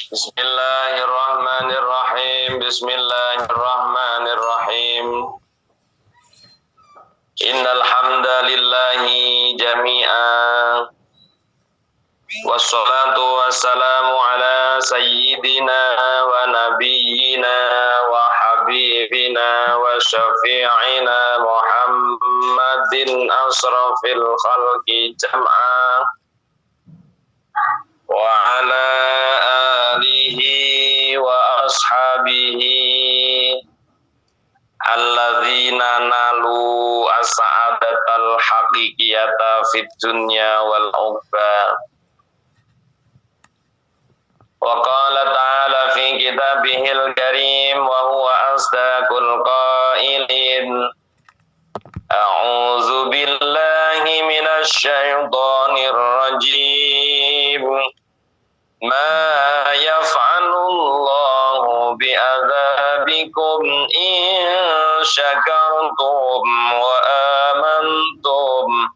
Bismillahirrahmanirrahim. Bismillahirrahmanirrahim. Innal hamdalillahi jami'a. Wassalatu wassalamu ala sayyidina wa nabiyyina wa habibina wa syafi'ina Muhammadin asrafil khalqi jam'a wa ala alihi wa ashabihi alladzina nalu as-sa'adatal haqiqiyata fid dunya wal ukhra. Wa qala ta'ala fi kitabihil karim wa huwa asdaqul qailin. A'udzu billahi minasy syaithanir rajim. Ma yaf'alullahu bi'adzabikum in syakartum wa amantum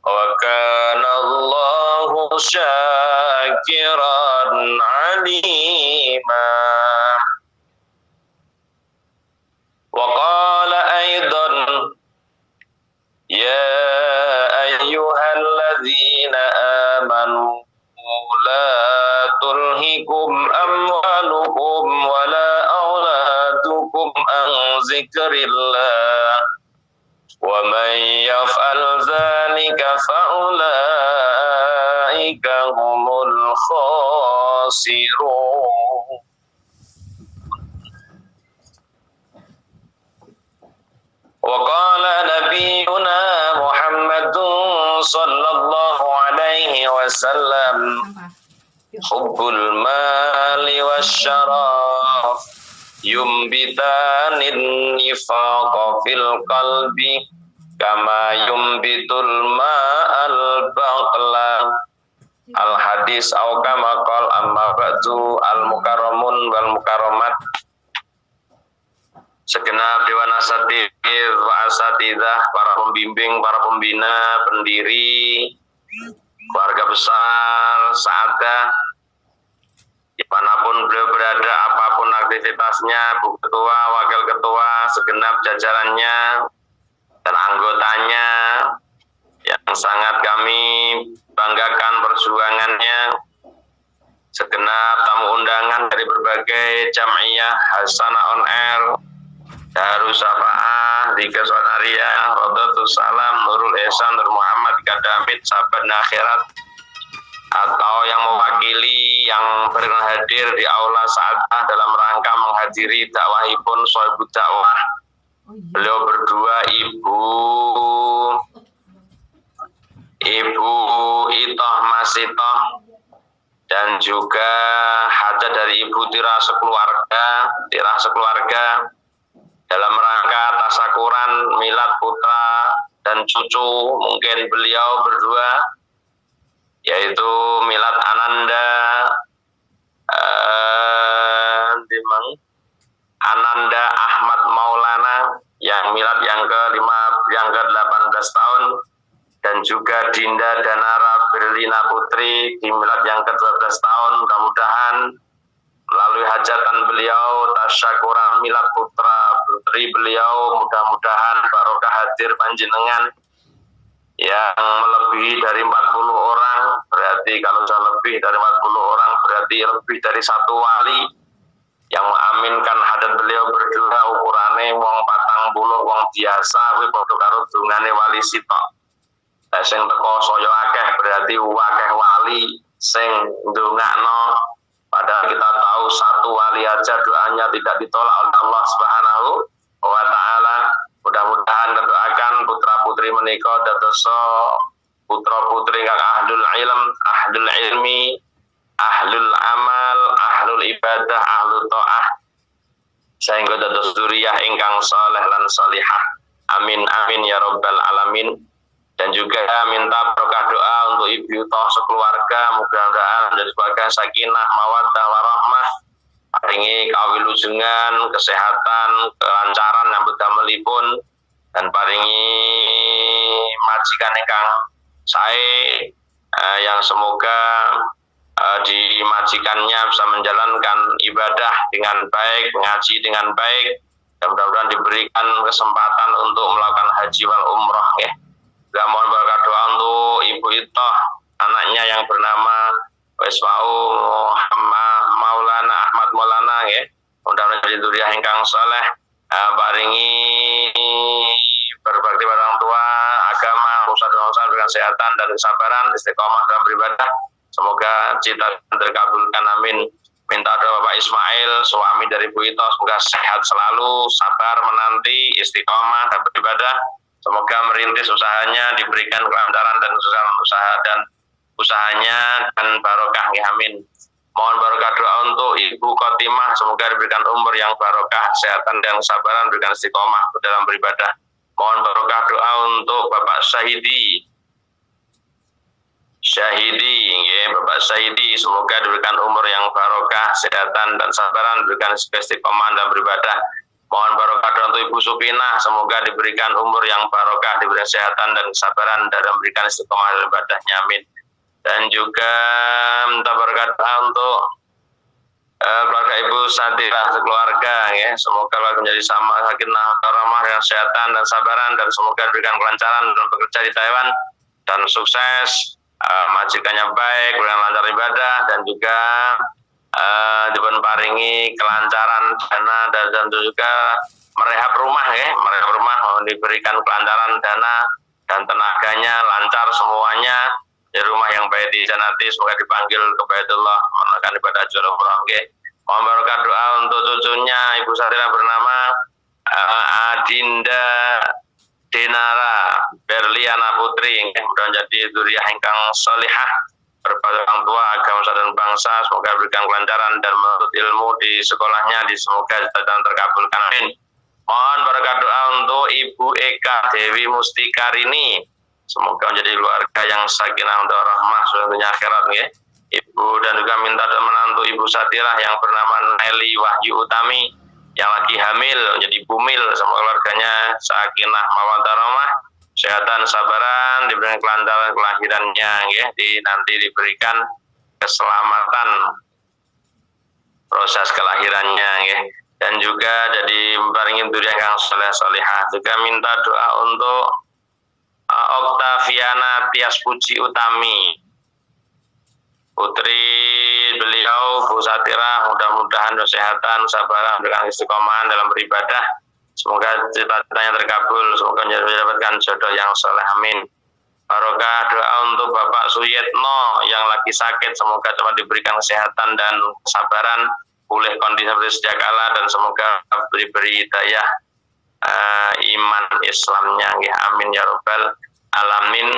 wa kana Allahu syakiran alima. Wa qala aidan ya ayyuhalladzina amanu la tulhikum amwalukum wala auladukum an zikrillah wa man yaf'al dzalika faulaika humul khasirun. Wa qala nabiyyuna Muhammadun sallallahu alaihi wasallam hubbul mali wasyaraf yumbitanil nifaqa fil qalbi kama yumbitul ma'al baqla. Al hadis au kama qala amma ba'du al mukarramun wal mukarramat. Segenap dewan asatidz wa asatidzah, para pembimbing, para pembina, pendiri, keluarga besar Sa'adah, dimanapun beliau berada, apapun aktivitasnya, Bu Ketua, Wakil Ketua, segenap jajarannya dan anggotanya yang sangat kami banggakan perjuangannya, segenap tamu undangan dari berbagai jam'iyah Hasanah on Air, Darus Syafa'ah, Dika Sonaria, Rodatul Salam, Nurul Ihsan, Nur Muhammad, Kadamit, Sahabat Akhirat, atau yang mewakili yang berhadir di aula Sa'adah dalam rangka menghadiri dakwahipun Sohibud Dakwah. Beliau berdua Ibu Itoh Masitoh dan juga hajat dari Ibu Tira sekeluarga dalam rangka tasakuran milad putra dan cucu mungkin beliau berdua, yaitu milad Ananda Ananda Ahmad Maulana yang milad yang ke-18 tahun, dan juga Dinda Danara Berlina Putri di milad yang ke-12 tahun. Mudah-mudahan melalui hajatan beliau, tasyakuran milad putra putri beliau, mudah-mudahan barokah hadir panjenengan yang melebihi dari 40 orang. Berarti kalau sudah lebih dari 40 orang berarti lebih dari satu wali yang mengaminkan hadat beliau berdua. Ukurane wong 40 wong biasa kuwi padha karo dungane wali sitok. Lah sing teko saya akeh berarti akeh wali sing ndongakno. Padahal kita tahu satu wali aja doanya tidak ditolak oleh Allah Subhanahu wa ta'ala. Mudah-mudahan mendoakan putra-putri menika dadosa putra-putri kang ahlul ilm, ahlul ilmi, ahlul amal, ahlul ibadah, ahlul ta'ah, sehingga dados dzurriyyah ingkang saleh lan salihah. Amin amin ya rabbal alamin. Dan juga minta berkah doa untuk Ibu Toh sekeluarga, mudah-mudahan menjadi sebagai sakinah, mawaddah, warahmah, paringi kawilujengan, kesehatan, kelancaran yang bedamelipun, dan paringi majikan ingkang sae yang semoga di majikannya bisa menjalankan ibadah dengan baik, mengaji dengan baik, dan mudah-mudahan diberikan kesempatan untuk melakukan haji wal umroh ya. Dan mohon berkat doa untuk Ibu Itoh, anaknya yang bernama Wiswau Maulana Ahmad Maulana ya. Mudah-mudahan jadi dzurriyyah ingkang saleh, paringi berbakti pada orang tua, agama, usaha dengan kesehatan dan kesabaran, istiqomah dalam beribadah. Semoga cita terkabulkan, amin. Minta doa Bapak Ismail, suami dari Bu Ito, semoga sehat selalu, sabar menanti, istiqomah dan beribadah. Semoga merintis usahanya diberikan kelancaran dan usahanya dan barokah, ya amin. Mohon barokah doa untuk Ibu Khotimah, semoga diberikan umur yang barokah, kesehatan dan kesabaran, diberikan istiqomah dalam beribadah. Mohon barokah doa untuk Bapak Syahidi, ya, Bapak Syahidi, semoga diberikan umur yang barokah, kesehatan dan kesabaran, diberikan istiqomah dalam beribadah. Mohon barokah doa untuk Ibu Supinah, semoga diberikan umur yang barokah, diberikan kesehatan dan kesabaran dalam memberikan istiqomah dalam ibadahnya, amin. Dan juga minta barokah doa untuk keluarga Ibu Satirah sekeluarga ya, semoga keluarga menjadi sama sakinah warahmah dengan kesehatan dan sabaran, dan semoga diberikan kelancaran dalam bekerja di Taiwan dan sukses, majikannya baik, dengan lancar ibadah, dan juga diberi paringi kelancaran dana dan juga merehab rumah ya, merehab rumah diberikan kelancaran dana dan tenaganya lancar semuanya di rumah yang baik di Janati, semoga dipanggil ke Baitullah menunaikan ibadah haji umrah. Mohon barokah doa untuk cucunya Ibu Satira bernama Adinda Dinara Berliana Putri, mudah menjadi dzurriyyah ingkang sholihah, berbakti orang tua, agama dan bangsa, semoga berikan kelancaran dan menuntut ilmu di sekolahnya, semoga dan terkabulkan, amin. Mohon barokah doa untuk Ibu Eka Dewi Mustikarini, semoga menjadi keluarga yang sakinah untuk rahmah dunia akhirat ya. Ibu, dan juga minta doa menantu Ibu Satirah yang bernama Nelly Wahyu Utami yang lagi hamil menjadi bumil, semoga keluarganya sakinah mawaddah rahmah, kesehatan sabaran, diberikan kelancaran kelahirannya ya, nanti diberikan keselamatan proses kelahirannya ya. Dan juga jadi membaringin dzurriyyah yang saleh-salihah. Juga minta doa untuk Oktaviana Tias Puji Utami, putri beliau Bu Satira, mudah-mudahan kesehatan, sabaran, dengan istiqomahan dalam beribadah, semoga cita-citanya terkabul, semoga mendapatkan jodoh yang soleh, amin. Barokah doa untuk Bapak Suyetno yang lagi sakit, semoga cepat diberikan kesehatan dan kesabaran, pulih kondisi seperti sedia kala, dan semoga diberi hidayah iman Islamnya ya, amin ya robbal alamin.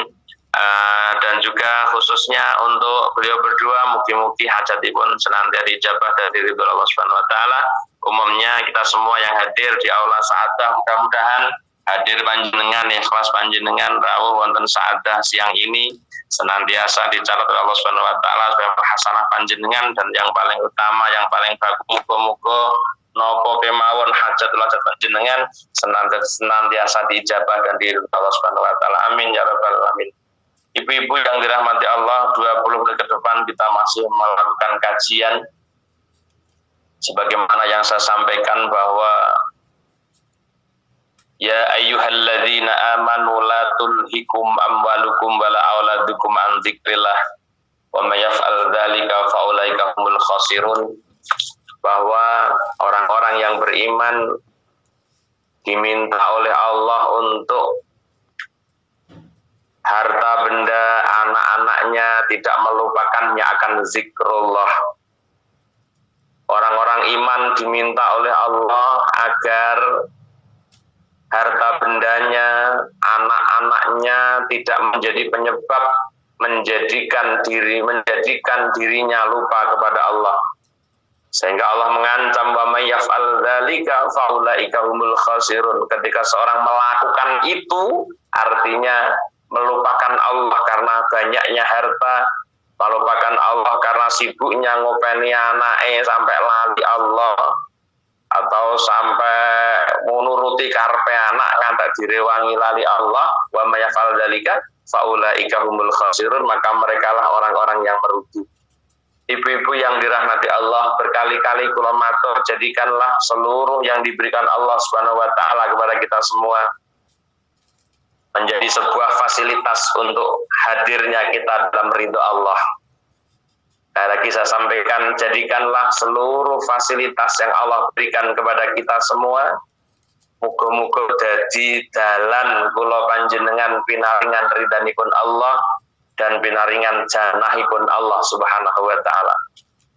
Dan juga khususnya untuk beliau berdua, mugi-mugi hajatipun senantiasa dijabah dari ridho Allah Subhanahu wa taala. Umumnya kita semua yang hadir di aula saadah, mudah-mudahan hadir panjenengan ya, kelas panjenengan rawuh wonten saadah siang ini senantiasa dicatat oleh Allah Subhanahu wa taala sebagai hasanah panjenengan, dan yang paling utama, yang paling bagus, muga-muga nopo kemawon hajat panjenengan senantiasa diijabah dan diridhoi Allah Subhanahu wa taala, amin ya rabbal alamin. Ibu-ibu yang dirahmati Allah, 20 menit ke depan kita masih melakukan kajian sebagaimana yang saya sampaikan bahwa ya ayyuhalladzina amanu la tulhikum amwalukum wala auladukum an dzikrillah wa may yaf'al dzalika fa ulaika humul khasirun, bahwa orang-orang yang beriman diminta oleh Allah untuk harta benda anak-anaknya tidak melupakannya akan zikrullah. Orang-orang iman diminta oleh Allah agar harta bendanya, anak-anaknya tidak menjadi penyebab menjadikan dirinya lupa kepada Allah. Sehingga Allah mengancam wa may yaf'al dzalika fa ulaika humul khasirun. Ketika seorang melakukan itu artinya melupakan Allah karena banyaknya harta, melupakan Allah karena sibuknya ngopeni anake sampai lali Allah, atau sampai menuruti karpe anak ngantek direwangi lali Allah, wa may yaf'al dzalika fa ulaika humul khasirun, maka mereka lah orang-orang yang merugi. Ibu-ibu yang dirahmati Allah, berkali-kali kula matur, jadikanlah seluruh yang diberikan Allah Subhanahu wa taala kepada kita semua menjadi sebuah fasilitas untuk hadirnya kita dalam ridho Allah. Lagi saya sampaikan, jadikanlah seluruh fasilitas yang Allah berikan kepada kita semua muga-muga dadi dalan kula panjenengan pinaringan ridhanipun Allah dan pinaringan janahipun Allah Subhanahu wa taala.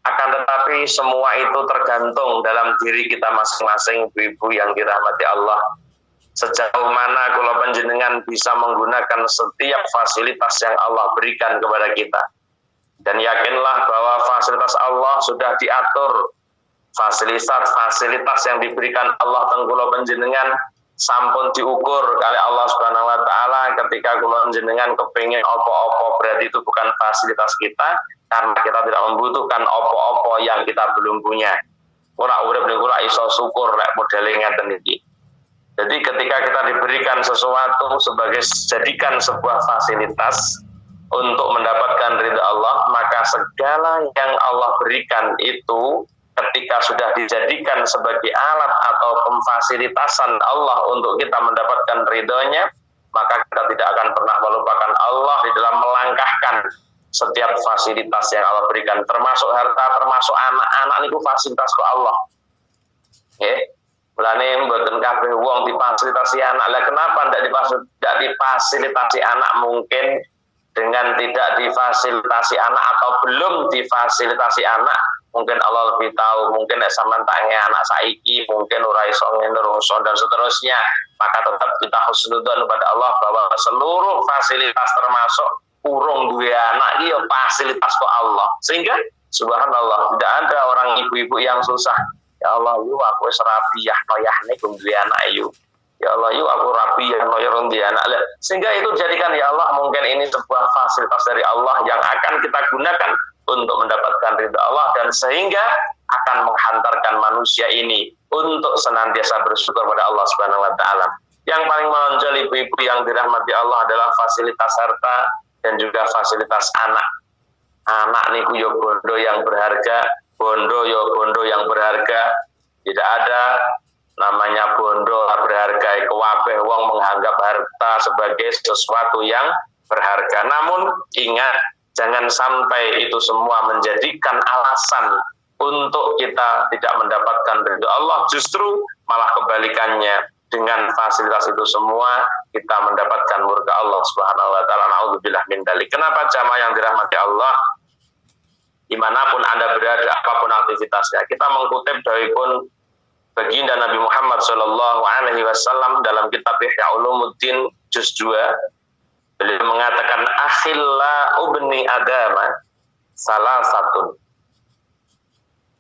Akan tetapi semua itu tergantung dalam diri kita masing-masing, ibu-ibu yang dirahmati Allah. Sejauh mana kula panjenengan bisa menggunakan setiap fasilitas yang Allah berikan kepada kita. Dan yakinlah bahwa fasilitas Allah sudah diatur. Fasilitas yang diberikan Allah teng kula panjenengan sampun diukur kali Allah Subhanahu wa taala ketika kula panjenengan kepengin apa-apa, berarti itu bukan fasilitas kita karena kita tidak membutuhkan apa-apa yang kita belum punya. Ora urip niku ora iso syukur lek modele ngaten iki. Jadi ketika kita diberikan sesuatu sebagai jadikan sebuah fasilitas untuk mendapatkan ridha Allah, maka segala yang Allah berikan itu ketika sudah dijadikan sebagai alat atau pemfasilitasan Allah untuk kita mendapatkan ridhonya, maka kita tidak akan pernah melupakan Allah di dalam melangkahkan setiap fasilitas yang Allah berikan, termasuk harta, termasuk anak-anak itu fasilitas ke Allah. Mulane mboten kabeh wong difasilitasi anak. Lah kenapa tidak difasilitasi anak? Mungkin dengan tidak difasilitasi anak atau belum difasilitasi anak, mungkin Allah lebih tahu. Mungkin sampean tanya anak saiki, mungkin ora iso ngene dan seterusnya. Maka tetap kita husnudzon kepada Allah bahwa seluruh fasilitas termasuk urung duwe anak iki ya fasilitas kok Allah. Sehingga subhanallah tidak ada orang ibu-ibu yang susah. Ya Allah, yu aku wis rabiah noyahne kum duwe anak yu. Ya Allah, yuk aku rapi yang noyor di anak. Sehingga itu jadikan ya Allah, mungkin ini sebuah fasilitas dari Allah yang akan kita gunakan untuk mendapatkan ridha Allah, dan sehingga akan menghantarkan manusia ini untuk senantiasa bersyukur pada Allah Subhanahu wa taala. Yang paling menonjol ibu-ibu yang dirahmati Allah adalah fasilitas harta dan juga fasilitas anak. Anak niku yo bondo yang berharga, bondo yang berharga. Tidak ada namanya bondo berharga, kewabeh wong menganggap harta sebagai sesuatu yang berharga. Namun ingat, jangan sampai itu semua menjadikan alasan untuk kita tidak mendapatkan ridho Allah. Justru malah kebalikannya, dengan fasilitas itu semua kita mendapatkan murka Allah Subhanahu wa taala. Naudzubillah min dzalik. Kenapa jamaah yang dirahmati Allah, dimanapun Anda berada, apapun aktivitasnya, kita mengutip dari pun baginda Nabi Muhammad Shallallahu Alaihi Wasallam dalam kitab Ihya Ulumuddin juz 2, beliau mengatakan akhilla ubni adama salah satu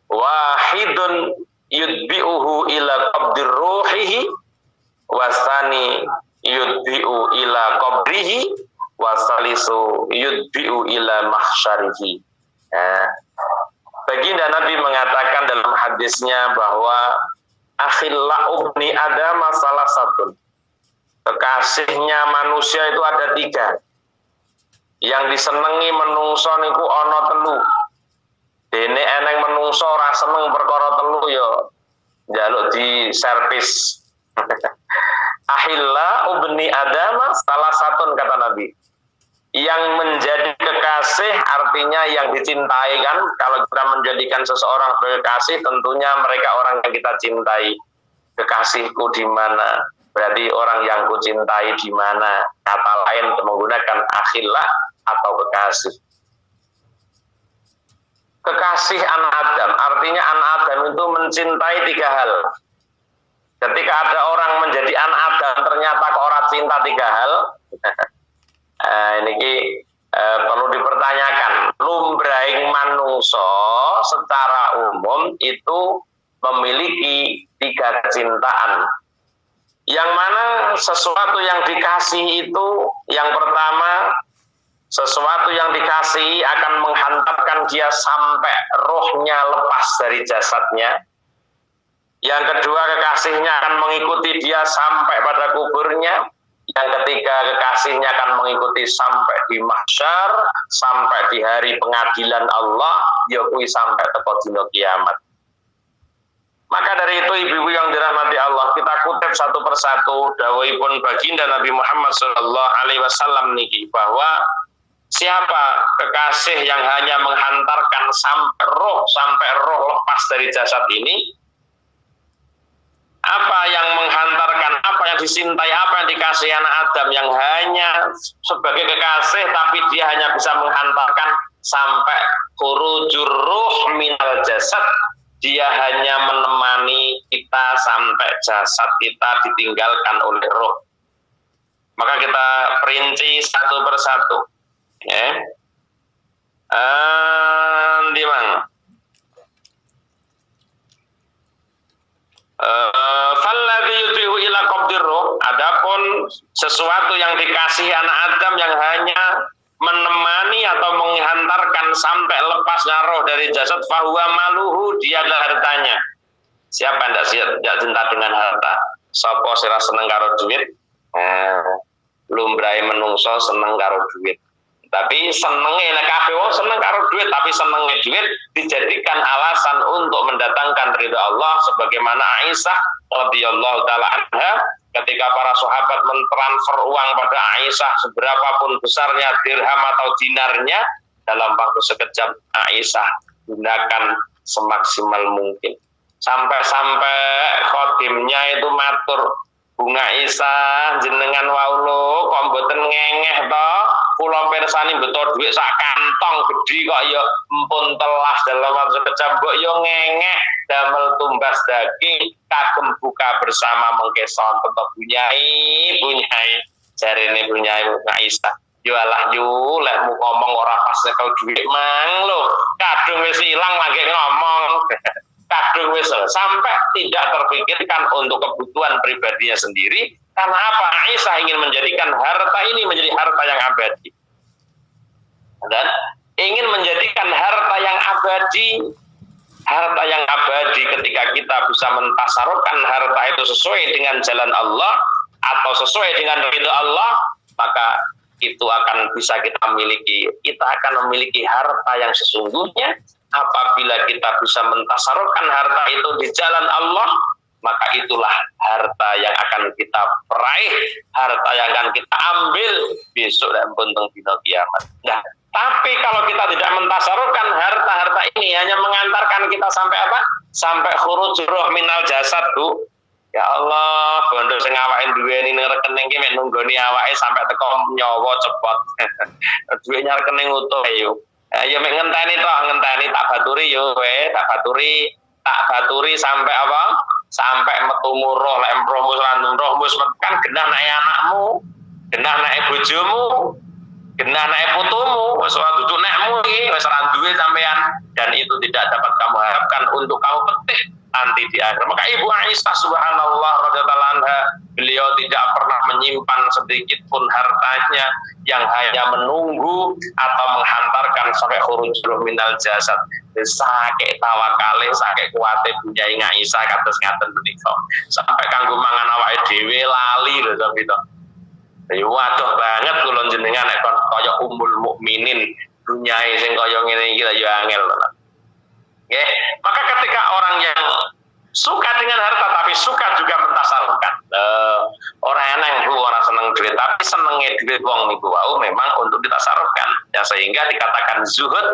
wahidun yudbi'uhu ila qabdir ruhihi wasani yudbi'u ila qabrihi wasalisu yudbi'u ila mahsyarihi. Baginda Nabi mengatakan dalam hadisnya bahwa akhilla ubni adama salah satu, kekasihnya manusia itu ada 3. Yang disenengi menungso niku ana 3. Dene eneng menungso ora seneng perkara 3 ya njaluk di servis. Akhilla ubni adama salah satu, kata Nabi. Yang menjadi kekasih artinya yang dicintai kan. Kalau kita menjadikan seseorang sebagai kekasih, tentunya mereka orang yang kita cintai. Kekasihku di mana? Berarti orang yang kucintai di mana? Kata lain menggunakan akhillah atau kekasih. Kekasih anak Adam, artinya anak Adam itu mencintai 3 hal. Ketika ada orang menjadi anak Adam ternyata kok ora cinta 3 hal. Ini perlu dipertanyakan. Lumrahing manungso secara umum itu memiliki 3 kecintaan. Yang mana sesuatu yang dikasih itu, yang pertama, sesuatu yang dikasih akan menghantarkan dia sampai rohnya lepas dari jasadnya. Yang kedua, kekasihnya akan mengikuti dia sampai pada kuburnya. yang ketika kekasihnya akan mengikuti sampai di mahsyar, sampai di hari pengadilan Allah, ya kuwi sampai teko dina kiamat. Maka dari itu ibu-ibu yang dirahmati Allah, kita kutip satu persatu dawuhipun baginda Nabi Muhammad SAW niki, bahwa siapa kekasih yang hanya menghantarkan sampai roh lepas dari jasad ini, apa yang menghantarkan, apa yang disintai, apa yang dikasih anak Adam yang hanya sebagai kekasih, tapi dia hanya bisa menghantarkan sampai khurujur ruh minal jasad, dia hanya menemani kita sampai jasad kita ditinggalkan oleh roh. Maka kita perinci satu persatu. Ya. Di mana? Falladzi yudhi'u ila qabdir ruh, adapun sesuatu yang dikasih anak Adam yang hanya menemani atau menghantarkan sampai lepasnya roh dari jasad, fahuwa maluhu, dia adalah hartanya. Siapa yang tidak cinta dengan harta? Sapa sira seneng karo duit? Lumrahe menungso seneng karo duit. Tapi senenge nek kabeh wong seneng karo duit, tapi senenge duit dijadikan alasan untuk mendatangkan ridha Allah, sebagaimana Aisyah radhiyallahu taala anha ketika para sahabat mentransfer uang pada Aisyah seberapapun besarnya dirham atau dinarnya, dalam waktu sekejap Aisyah gunakan semaksimal mungkin. Sampai-sampai khotimnya itu matur, Bunga Aisyah jenengan waulo kok mboten ngengeh to, kula pirsani beto dhuwit sak kantong gedhi kok ya empun telas dalam waktu sekejap mbok yo ngengeh damel tumbas daging kagem buka bersama mengke sonten to bunyai jarene bunyai Aisyah. Yo alah yo lekmu ngomong ora pas nek dhuwit mang lho, kadung wis ilang lagi ngomong. Kadung wis sampai tidak terpikirkan untuk kebutuhan pribadinya sendiri. Karena apa? Aisyah ingin menjadikan harta ini menjadi harta yang abadi. Dan ingin menjadikan harta yang abadi, harta yang abadi ketika kita bisa mentasarufkan harta itu sesuai dengan jalan Allah atau sesuai dengan ridha Allah, maka itu akan bisa kita miliki. Kita akan memiliki harta yang sesungguhnya. Apabila kita bisa mentasarufkan harta itu di jalan Allah, maka itulah harta yang akan kita peraih, harta yang akan kita ambil besok dan buntung dina kiamat. Nah, tapi kalau kita tidak mentasarufkan harta-harta ini, hanya mengantarkan kita sampai apa? Sampai khurujur ruh minal jasad, Bu. Ya Allah, bondo sing awake duweni ning rekening ki mek nunggoni awake sampai teko nyawa cepot. Duwe rekening utuh yo. Ya mek ngenteni tak baturi yo kowe, tak baturi sampai apa? Sampai metu roh, lek rohmu lantung rohmu kan genah nek anakmu, genah nek bojomu, genah nek putumu, wis ora duduk nekmu iki, wis ora duwe sampean, dan itu tidak dapat kamu harapkan untuk kamu petik nanti di akhir. Maka Ibu Aisyah subhanallah radhiyallahu anha, beliau tidak pernah menyimpan sedikit pun hartanya yang hanya menunggu atau menghantarkan sampai khurujul minal jasad. Sakit tawakale, sakit kuwate Bunyai Aisyah kados ngaten menika. Sampai kanggo mangan awake dhewe lali lho sampe to. Ya waduh banget kula jenengan nek kaya Ummul Mukminin Bunyai sing kaya ngene iki ya angel lho. Ya, maka ketika orang yang suka dengan harta tapi suka juga mentasarufkan, orang eneng Bu, orang seneng duit tapi senenge duit wong niku wau memang untuk ditasarufkan, ya sehingga dikatakan zuhud.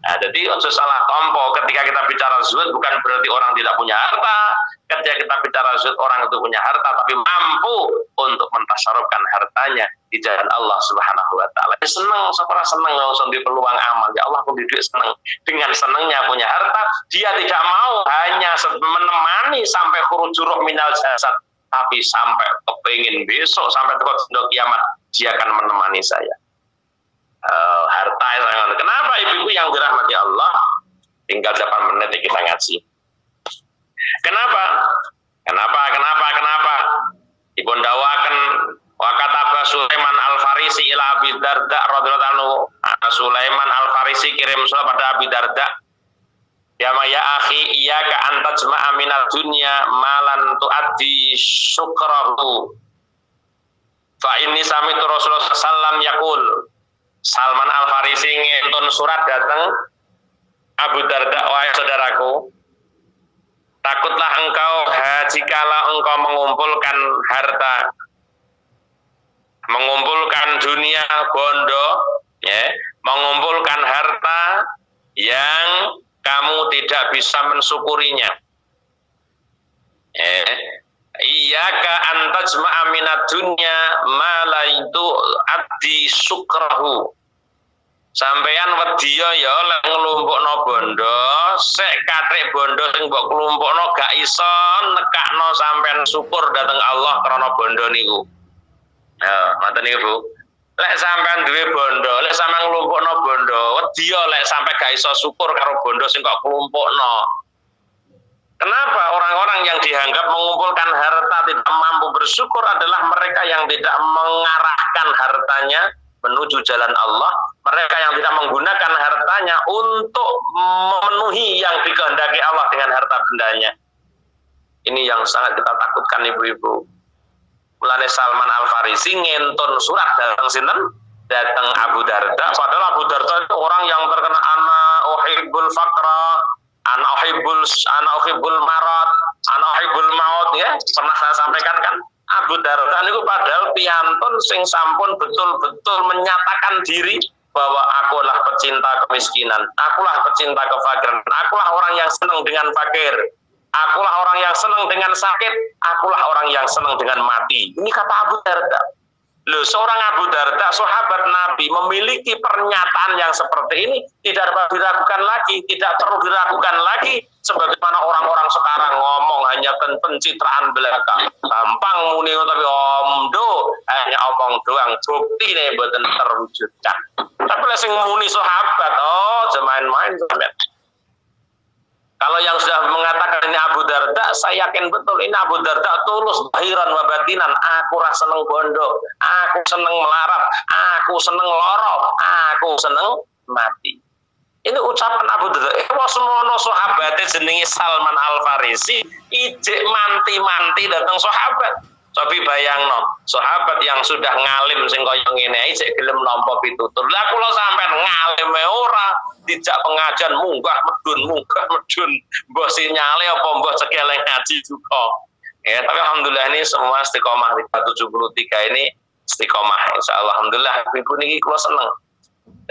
Nah, jadi ojo salah tompo, ketika kita bicara zuhud bukan berarti orang tidak punya harta. Ketika kita bicara zuhud, orang itu punya harta tapi mampu untuk mentasarufkan hartanya di jalan Allah Subhanahu wa taala. Seneng, seorang seneng langsung di peluang amal. Ya Allah, pun duit seneng. Dengan senengnya punya harta, dia tidak mau hanya menemani sampai khurujur ruh minal jasad, tapi sampai kepengin besok sampai ke kiamat dia akan menemani saya. Harta yang kenapa ibu-ibu yang dirahmati Allah, tinggal 8 menit kita ngaji. Kenapa? Ibu ndawaken wa kataba Sulaiman Al-Farisi ila Abi Darda radhiyallahu anhu. Sulaiman Al-Farisi kirim surat pada Abi Darda. Ya akhi, iyyaka an tajma'a minal dunya malan tu'addi syukrahu. Fa inni sami'tu Rasulullah sallam yaqul. Salman Al-Farisi ngentun surat datang Abu Darda, wahai saudaraku, takutlah engkau jikalau engkau mengumpulkan harta, mengumpulkan dunia bondo, ya, mengumpulkan harta yang kamu tidak bisa mensyukurinya. Iyyaka an tajma'a minad dunya ma la itu addi syukrahu. Sampeyan wedya ya lek nglumpukno bondo, sek kathik bondo sing mbok klumpukno gak iso nekakno sampean syukur dhateng Allah krana bondo niku. Ya, ngoten niku, Bu. Lek sampean duwe bondo, lek sampean nglumpukno bondo, wedya lek sampe gak iso syukur karo bondo sing kok klumpukno. Kenapa orang-orang yang dianggap mengumpulkan harta tidak mampu bersyukur adalah mereka yang tidak mengarahkan hartanya menuju jalan Allah, mereka yang tidak menggunakan hartanya untuk memenuhi yang dikehendaki Allah dengan harta bendanya. Ini yang sangat kita takutkan, ibu-ibu. Mulane Salman Al-Farisi ngentun surat datang sinten? Datang Abu Darda, padahal Abu Darda itu orang yang terkenal ana uhibbul faqra, ana uhibbul marad, ana uhibbul maut, ya. Pernah saya sampaikan kan? Abu Darda niku padahal piyantun sing sampun betul-betul menyatakan diri bahwa akulah pecinta kemiskinan, akulah pecinta kefakiran, akulah orang yang senang dengan fakir, akulah orang yang senang dengan sakit, akulah orang yang senang dengan mati. Ini kata Abu Darda. Loh, seorang Abu Darda, sahabat Nabi, memiliki pernyataan yang seperti ini tidak perlu diragukan lagi, tidak perlu diragukan lagi. Sebagaimana orang-orang sekarang ngomong hanya pencitraan belaka, gampang muni tapi omdo, hanya omong doang, bukti nih mboten terwujudkan. Tapi lek sing muni sahabat, oh main-main sampean. Kalau yang sudah mengatakan ini Abu Darda, saya yakin betul ini Abu Darda tulus zahiran wa batinan. Aku rasa seneng bondo, aku seneng melarat, aku seneng loro, aku seneng mati. Ini ucapan Abu Darda. Semono sahabate jenenge Salman Al-Farisi, ijek manti-manti datang sahabat. Tapi bayangno, sahabat yang sudah ngalim sing kaya ngene iki gelem nampa pitutur. Lah kula sampean ngalim ora dijak pengajian munggah medun, mbah sinyale apa mbah cekeleng ngaji juga. Ya, tapi alhamdulillah ini semua istiqomah 73 ini istiqomah. Insyaallah alhamdulillah ibu niki kula seneng.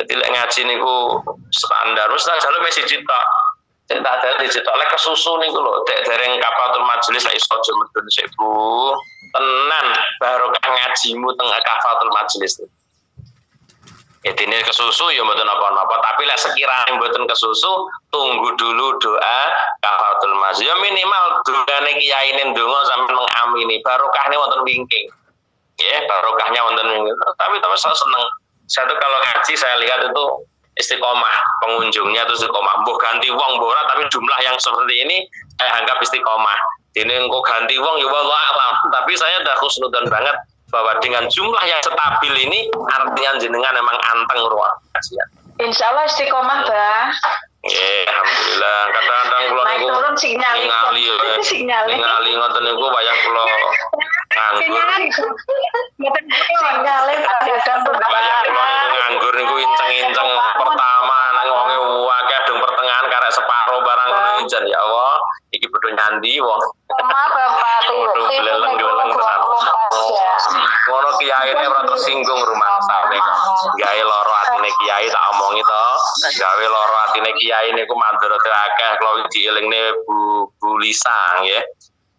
Jadi lek ngaji niku standar wis tak jalu mesti cita. Cek tak ada dicetok lek kesusu niku lho, dek dereng kafatul majelis lek iso aja medun sik Bu. Tenan barokah ngajimu teng kafatul majelis. Dene kesusu ya mboten apa-apa, tapi lek sekiranya mboten kesusu, tunggu dulu doa kafatul majelis. Ya minimal dongane kiyaine ndonga sampeyan mengamini, barokahne wonten wingking. Ya, barokahnya wonten wingking. Tapi saya seneng. Saya tuh kalau ngaji saya lihat itu istiqomah, pengunjungnya itu istiqomah. Mbok ganti wong mbok ora, tapi jumlah yang seperti ini saya anggap istiqomah. Dene engko ganti wong ya wallah alam, tapi saya udah khusnudan banget bahwa dengan jumlah yang stabil ini artinya jenengan memang anteng ruang kajian. Insyaallah istiqomah, Bah. Alhamdulillah. Kadang-kadang kula niku ningali ngoten niku wayah kula nganggur. Nganggur niku inceng-inceng pertama nang wonge akeh dong pertengahan karek separo barang njen ya Allah, iki bodho nyandi wong. Bapak geleng-geleng ngono kiyaine ora tersinggung rumah sampe gawe lara atine kiai tak omongi to, gawe lara atine kiai niku mandharate akeh kula dielingne Bu Lisa nggih.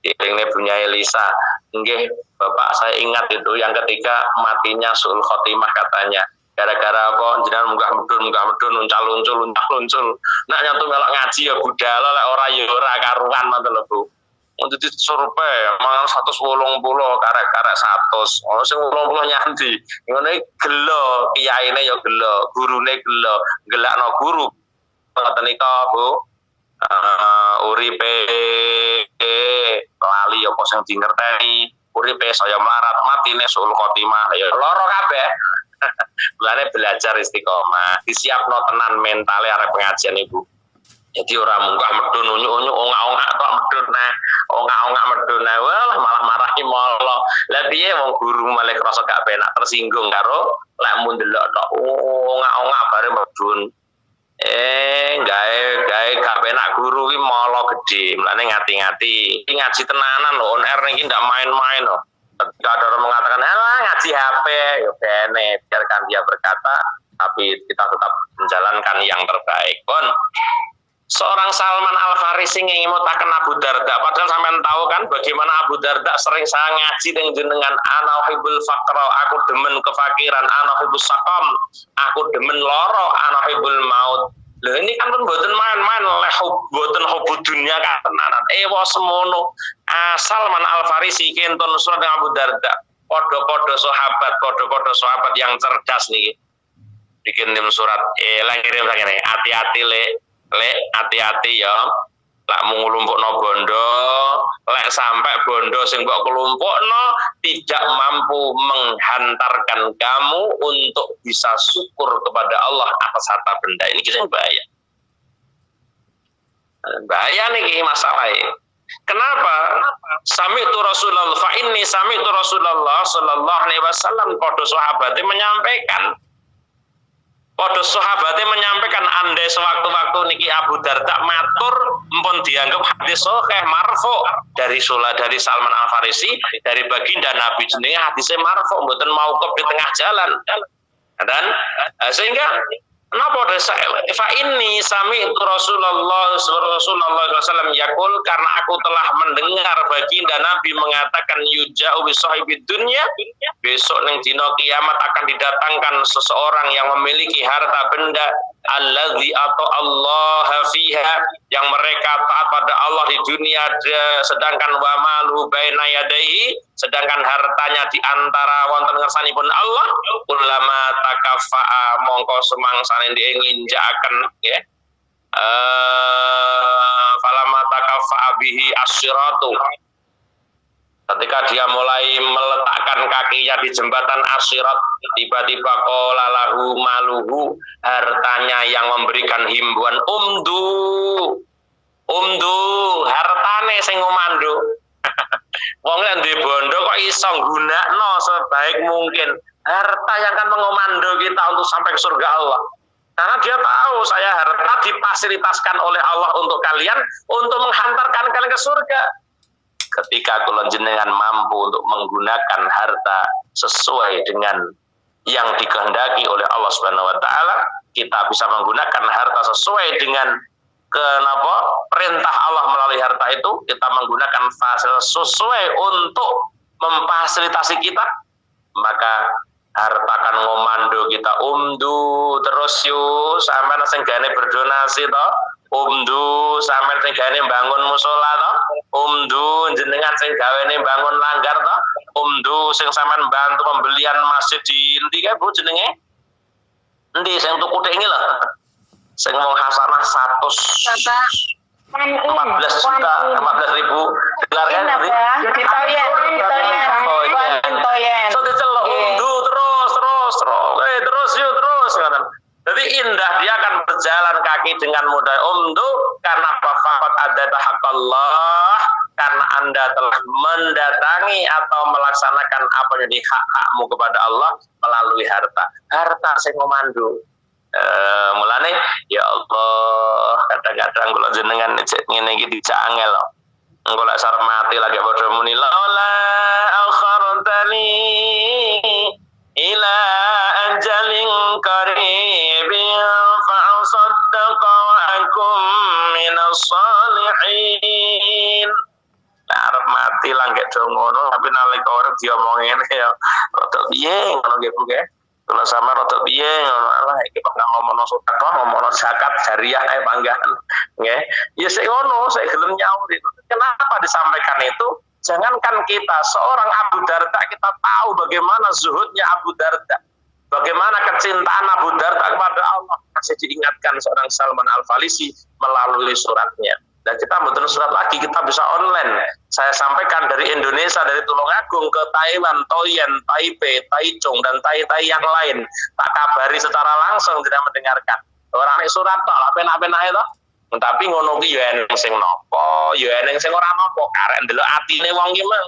Dielingne Bu Nyai Lisa. Nggih, Bapak saya ingat itu yang ketiga matinya suul khotimah katanya. Gara-gara apa jenengan munggah medun uncal-uncul. Nek nyantu melok ngaji ya budal lek ora ya ora karuan ngoten lho Bu. Untuk disurpe mangan 180 karek-karek 100. Ono sing 80 nyanti. Ngene gelo, kiyaine ya gelo, gurune gelo, gelakno guru. Ngoten nika Bu. Uripe lali apa sing dingerteni, uripe saya melarat, matine suul khotimah. Ya loro kabeh. Mulane belajar istiqomah, disiapno tenan mentale arep pengajian Ibu. Jadi orang munggah medun unyu-unyu ongak-ongak tok medun nah, ongak-ongak medun nah, wah malah marahi molo. Lah piye wong guru malah krasa gak penak tersinggung karo lek mun ndelok tok ongak-ongak bare mebun. Gawe gak penak guru ki molo gede, mulane ngati-ngati. Iki ngaji tenanan lho, on air niki ndak main-main loh. Ketika ada orang mengatakan, ngaji HP, ya bene, biarkan dia berkata, tapi kita tetap menjalankan yang terbaik. Bon, seorang Salman Al-Farisi ingin mutakan Abu Darda, padahal sampean tahu kan bagaimana Abu Darda sering saya ngaji dengan ana uhibbul faqra, aku demen kefakiran, ana uhibbus saqam, aku demen loro, ana uhibbul maut. Lho ini kan mboten main-main, mboten hubud dunia kan tenanan. Semono. Salman Al-Farisi kentun surat dengan Abu Darda. Podo-podo sahabat yang cerdas nih. Bikin surat ngirim sakjane. Hati-hati le, hati-hati ya. Lek nglumpukno bondo, lek sampai bondo sing mbok kelompokno tidak mampu menghantarkan kamu untuk bisa syukur kepada Allah atas harta benda ini, kisah bahaya. Bahaya nih masalahnya. Kenapa? Sami'tu Rasulullah fa inni sami'tu Rasulullah sallallahu alaihi wasallam pada sahabatnya menyampaikan andai sewaktu-waktu niki Abu Darda matur mpun dianggap hadis sahih marfu dari Salman Al-Farisi dari baginda Nabi jenenge hadisnya marfu mboten mauquf di tengah jalan. Dan sehingga kenapa fa inni sami'tu Rasulullah SAW yaqul, karena aku telah mendengar baginda Nabi mengatakan yuja'u bi sahibid dunya, besok ning dina kiamat akan didatangkan seseorang yang memiliki harta benda alladzi Allah fiha, yang mereka taat pada Allah di dunia, sedangkan wa malu baina yadayhi, sedangkan hartanya di antara wonten ngersanipun Allah, ulama takaffa'a mongko semangsane diinginjakaken ya. Falama takaffa'a bihi asyiratu, ketika dia mulai meletakkan kakinya di jembatan Asyirat, tiba-tiba qala lahu maluhu, hartanya yang memberikan himbauan, umdu hartane sing ngomando. Wong nek ndek bondo kok iso gunakno sebaik mungkin harta yang akan mengomando kita untuk sampai ke surga Allah. Karena dia tahu saya harta difasilitaskan oleh Allah untuk kalian, untuk menghantarkan kalian ke surga. Ketika kula jenengan mampu untuk menggunakan harta sesuai dengan yang dikehendaki oleh Allah Subhanahu wa taala, kita bisa menggunakan harta sesuai dengan perintah Allah melalui harta itu, kita menggunakan fasilitas sesuai untuk memfasilitasi kita, maka harta kan ngomando kita terus yuk sampean sing gane berdonasi to, sampean sing gane bangun musola to, jenengan sing gawene bangun langgar to, sing sampean bantu pembelian masjid di endi kae Bu jenenge? Endi sing tuku ini lho. Sing mau hasanah 14 juta, 14.000 dolar kan? Toyen. So dicelok terus. Jadi indah, dia akan berjalan kaki dengan mudah karena faqad adata haqqallah, karena Anda telah mendatangi atau melaksanakan apa yang jadi hak-hakmu kepada Allah melalui harta sing ngomando. Mulane ya Allah, kadang-kadang kula jenengan ngene iki dijak angel lho. Engko lek sarep mati lagi padha muni la akhartani ila ajalin qaribin fa asaddaqa wa akum minas salihin. Arep mati langge do ngono, tapi nalika urip diomongi ngene ya rada piye ngono nggih Bu nggih. Kalau sama rotok piye ngono lah iki kok ngomongno sedekah, ngomongno zakat jariah kae panggahan nggih. Ya sik ngono, sik gelem nyaur itu. Kenapa disampaikan itu? Jangankan kita, seorang Abu Darda kita tahu bagaimana zuhudnya Abu Darda. Bagaimana kecintaan Abu Darda kepada Allah masih diingatkan seorang Salman Al-Farisi melalui suratnya. Dan kita betul surat lagi, kita bisa online. Saya sampaikan dari Indonesia, dari Tulungagung ke Taiwan, Toyen, Taipei, Taichung, dan Tai-Tai yang lain. Tak kabari secara langsung tidak mendengarkan. Orang ini surat tak, apa-apa itu. Tapi ngono ki ya eneng sing nopo, ya eneng sing ora nopo, karek ndelok atine wong ki mah.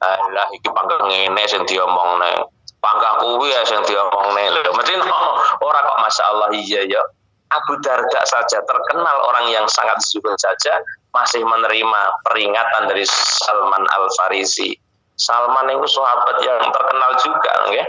Alah iki pangkat ngene sing diomongne. Pangkat kuwi ya sing diomongne. Lho mesti ora kok masyaallah iya ya. Abu Darda saja terkenal orang yang sangat zuhud saja masih menerima peringatan dari Salman Al-Farisi. Salman itu sahabat yang terkenal juga ya.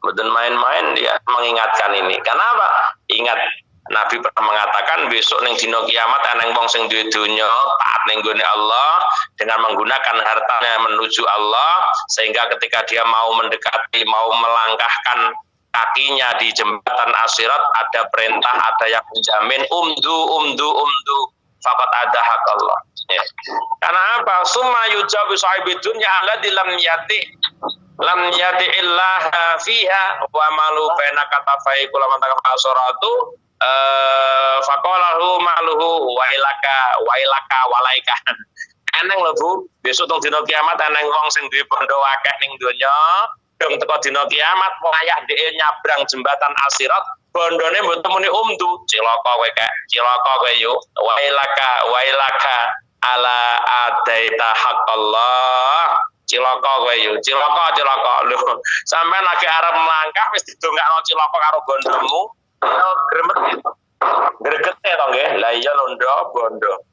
Betul main-main dia mengingatkan ini. Kenapa? Ingat Nabi pernah mengatakan besok ning dina kiamat ana wong sing duwe donya taat ning gone Allah dengan menggunakan hartanya menuju Allah sehingga ketika dia mau mendekati mau melangkahkan kakinya di jembatan As-Sirat ada perintah, ada yang menjamin umdu faqad ada hak Allah. Ya. Karena apa? Summa yujabu sahibi dunya alladzi lam yati illah fiha wa malu baina katafai kula mantaka asuratu faqalahu maluhu wailaka walaika. Eneng lho Bu, besok tong dina kiamat eneng wong sing duwe bondo akeh ning donya dong teko dina kiamat wayah dhek nyabrang jembatan As-Sirat bondone mboten muni cilaka kowe yo wailaka ala adaita haqqallah cilaka kowe yo cilaka lho sampean lagi arep melangkah wis didongakno cilaka karo bondomu yo gremet gregete to nggih la iya londo bondo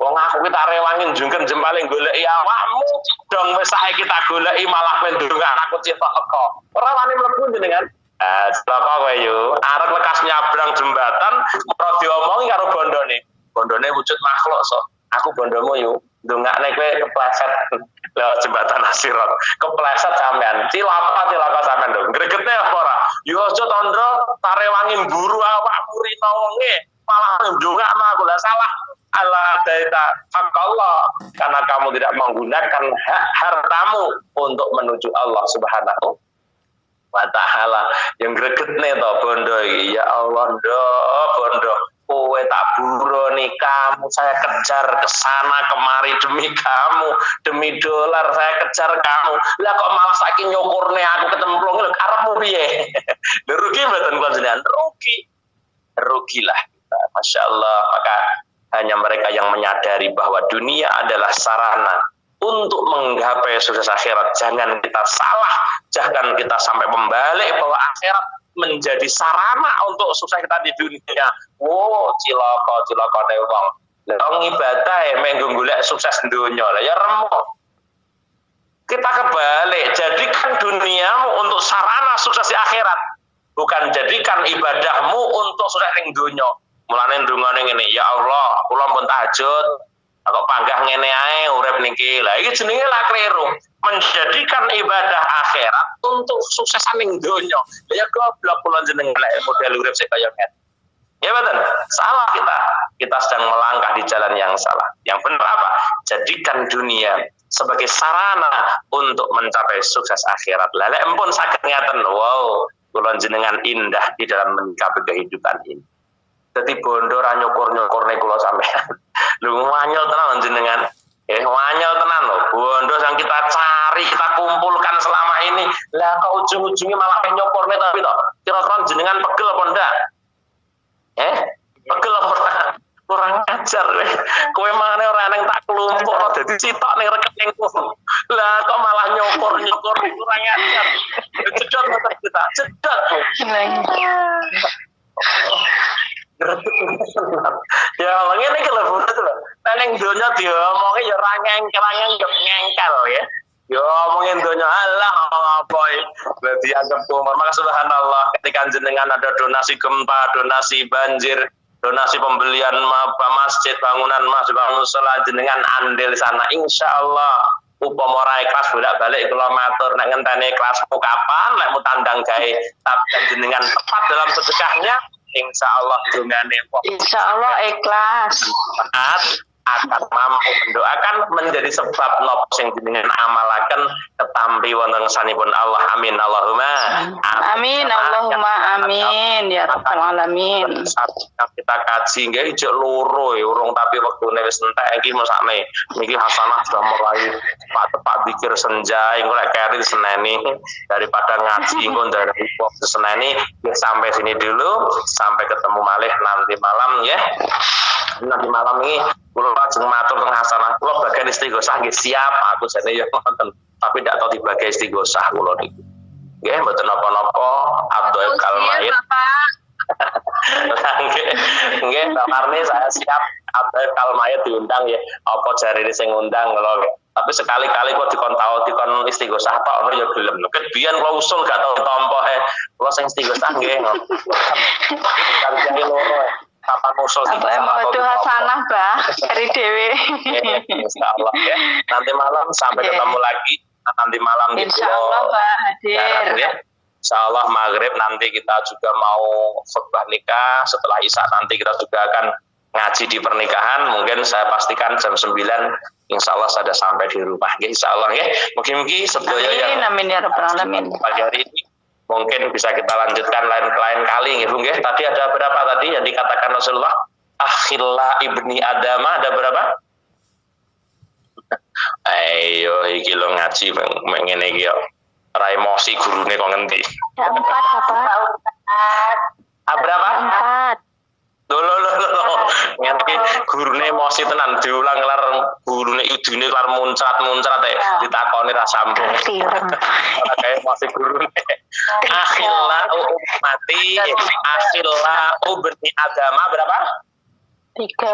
wong aku ki tak rewangi njungken jempale goleki awakmu dong wis saiki tak goleki malah pendongan aku cetok teko ora wani mlebu jenengan celaka kowe yo arep lekas nyabrang jembatan ora diomongi karo bondone wujud makhluk sok aku bondomu yo ndongakne kowe kepleset lewat jembatan As-Sirat kepleset sampean cilaka sampean lho gregete apa ora yo aja tandha tarewangi mburu awakmu rino wonge malah ndongakno aku lah salah Allah daita haqqallah karena kamu tidak menggunakan hak hartamu untuk menuju Allah Subhanahu wa ta'ala yang gregetne to bondo iki ya Allah bondo kowe tak buroni kamu saya kejar ke sana kemari demi kamu demi dolar saya kejar kamu lah kok malah saiki nyukurne aku ketemplung lho karepmu piye lho rugi mboten kula jenengan rugilah kita masyaallah maka hanya mereka yang menyadari bahwa dunia adalah sarana untuk menggapai sukses akhirat. Jangan kita salah, jangan kita sampai membalik bahwa akhirat menjadi sarana untuk sukses kita di dunia. Wow, cilaka wong. Lah ibadah menggo golek sukses dunia. Lah ya remuk. Kita kebalik, jadikan duniamu untuk sarana sukses di akhirat. Bukan jadikan ibadahmu untuk sukses ning dunia. Mulane ndongane ngene, ya Allah, kula pun tahajud, kok panggah ngene ae urip niki. Lah iki jenenge lah kleru. Menjadikan ibadah akhirat untuk suksesan ning donya. Ya goblok kula jeneng model urip sing kaya ngene. Ya betul. Salah kita. Kita sedang melangkah di jalan yang salah. Yang benar apa? Jadikan dunia sebagai sarana untuk mencapai sukses akhirat. Lah lek empun saged ngaten, wow, kula jenengan indah di dalam menyikapi kehidupan ini. Dadi bondo ra nyukur-nyukurne kula sampean. Lho wanyel tenan jenengan. Wanyel tenan lho. Bondo yang kita cari, kita kumpulkan selama ini. Lah kok ujung-ujungnya malah nyukurne tapi to. Kira-kira jenengan pegel apa ndak? Pegel apa ora? Kurang ajar kowe. Kowe mangane ora nang tak klumpukno dadi sitok ning rekeningku. Lah kok malah nyukur-nyukur kurang ajar. Cedot motor kita. Cedot. Ya Allah ngene iki lho bener lho. Ning donya diomongi ya ra ngengkel ngengkel ya. Ya omongin donya Allah apa iki. Berarti anggap umur. Maka subhanallah ketika jenengan ada donasi gempa, donasi banjir, donasi pembelian masjid, bangunan masjid, bangunan salat jenengan andil sana insyaallah upama ora ikhlas bolak-balik kula matur nek ngenteni ikhlasmu kapan lek mu tandang gawe tapi jenengan tepat dalam sedekahnya insyaallah dongane insyaallah ikhlas akan mampu mendoakan menjadi sebab nopo sing jenengan amalaken ketampi wonten sanipun Allah amin Allahumma amin Allahumma amin ya rabbal alamin kita kaji nggih ijek loro urung tapi wektune wis entek iki mosakne niki hasanah sudah mulai tepat pikir senja engko lek keri seneni daripada ngaji engko dari waktu seneni sampai sini dulu sampai ketemu malih nanti malam ya nanti malam ini kula lajeng matur teng hasanah kula bagian istighosah nggih siap aku jane ya wonten tapi tidak tahu dibagi istighosah kula niku. Nggih mboten napa-napa Abdul Kalmaid. Nggih, Pak Marni saya siap Abdul Kalmaid diundang ya. Apa jarine sing ngundang kula. Tapi sekali-kali kok dikon istighosah tok ono ya gelem. Ket biyen kula usul gak tau tampa kula sing istighosah nggih. Kan kiai loro kapan usul mau itu hasanah Mbah dari dewe. Insyaallah ya. Nanti malam sampai ketemu lagi. Nanti malam insyaallah Mbah hadir. Ya. Insyaallah maghrib nanti kita juga mau khutbah nikah. Setelah isya nanti kita juga akan ngaji di pernikahan. Mungkin saya pastikan jam 9 insyaallah saya sudah sampai di rumah. Insyaallah ya. Mungkin sedaya yang amin ya rabbal alamin. Pagi hari ini mungkin bisa kita lanjutkan lain kali nggih Bu nggih. Tadi ada berapa tadi yang dikatakan Rasulullah? Akhilla ibni Adam ada berapa? Ayo iki lo ngaji ngene iki yo. Ora emosi gurune kok ngendi? 4 apa? Berapa? 4. Loh. Ngene gurune emosi tenan diulang lar gurune idune lar muncrat ditakoni ra sambung. Ora kae emosi gurune. Akhilla mati akhilla ubni adama berapa? 3.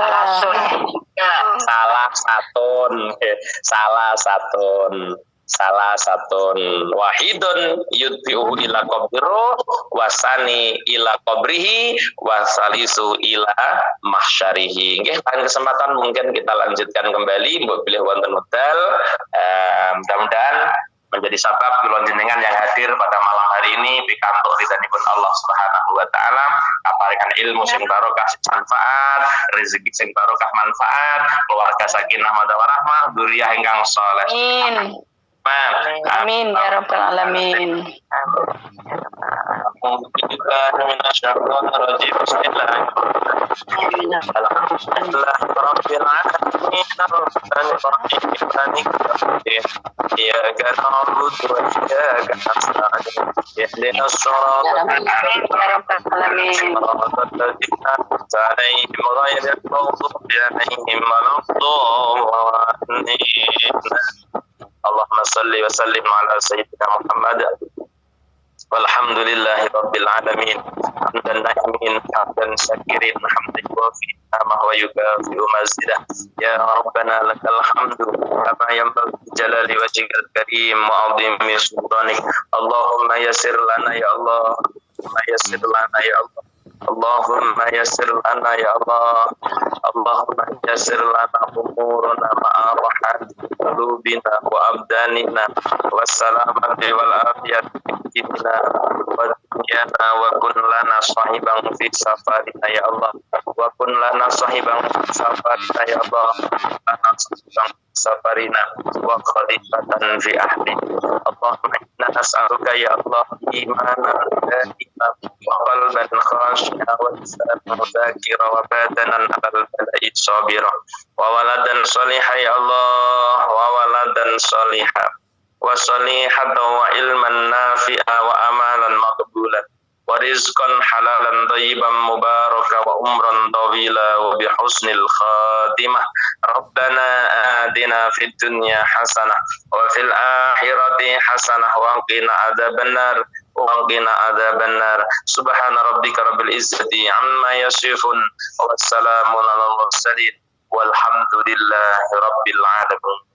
Salah satun wahidun yudhi'u ila qabrihi wasani ila qabrihi wasalisu ila mahsyarihi. Nggih, pada kesempatan mungkin kita lanjutkan kembali mbok pilih wonten wekdal. Mudah-mudahan menjadi sabab kula jenengan yang hadir pada malam hari ini pikantuk ridhanipun Allah Subhanahu wa taala, kaparingan ilmu sing barokah sing manfaat, rezeki sing barokah manfaat, keluarga sakinah mawaddah warahmah, dzurriyyah ingkang shaleh. Amin ya rabbal alamin. Allahumma salli wa sallim ala sayyidina Muhammad walhamdulillahi rabbil alamin hamdan na'imin hamdan syakirin hamdan wafi ni'mah wa yukafi'u mazidah ya rabbana lakal hamdu kama yanbaghi jalali wajhikal karim wa 'azimi sultanik Allahumma yassir lana ya Allah yassir lana ya Allah Allahumma yassir lana ya Allah Allahumma yassir lana umurana ma'arahat qulubina wa abdanina wassalamati wal afiyati dinina wa dunyana wa kun lana sahiban fi safarina ya Allah wa kun lana sahiban fi safarina ya Allah lana sahiban safarina wa khalifatan fi ahli Allahumma inna nas'aluka ya Allah imanan da'iman wa qalban khashi'a wa lisanan dzakira wa badanan 'alal bala'i sabira wa waladan salihah ya Allah wa waladan salihah wa salihatan wa ilman nafi'a wa amalan maqbulan wa rizqan halalan thayyiban mubaraka wa umran tawila wa bihusnil khatimah Rabbana atina fid dunya hasanah wa fil akhirati hasanah wa qina adzabannar wa qina adzabannar subhana rabbika rabbil izzati amma yasifun wa wassalamun alal mursalin walhamdulillahi rabbil alamin.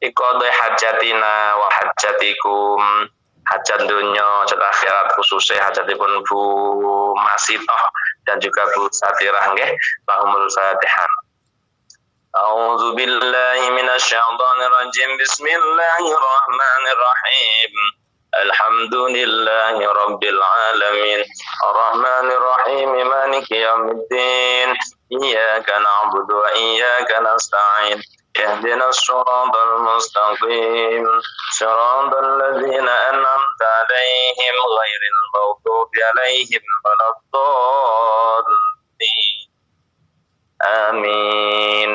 Iqadhi hajatina wa hajatikum hajat dunya, hajat akhirat khususnya hajatipun Bu Masitoh dan juga Bu Satirah nggih. Lahumul Fatihah. A'udzu billahi minasyaitonir rajim. Bismillahirrahmanirrahim. Alhamdulillahi rabbil alamin. Arrahmanir rahim. Maliki yaumiddin. Iyyaka na'budu wa iyyaka nasta'in. اهدنا الصراط المستقيم صراط الذين أنعمت عليهم غير المغضوب عليهم ولا الضالين amin.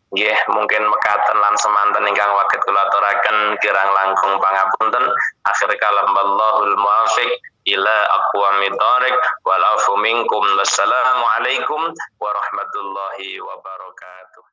Nggih, mungkin mekaten lan semanten ingkang waget kula aturaken kirang langkung pangapunten. Akhir kalam wallahul muwaffiq ila aqwamit thoriq wal afu minkum. Wassalamu alaikum warahmatullahi wabarakatuh.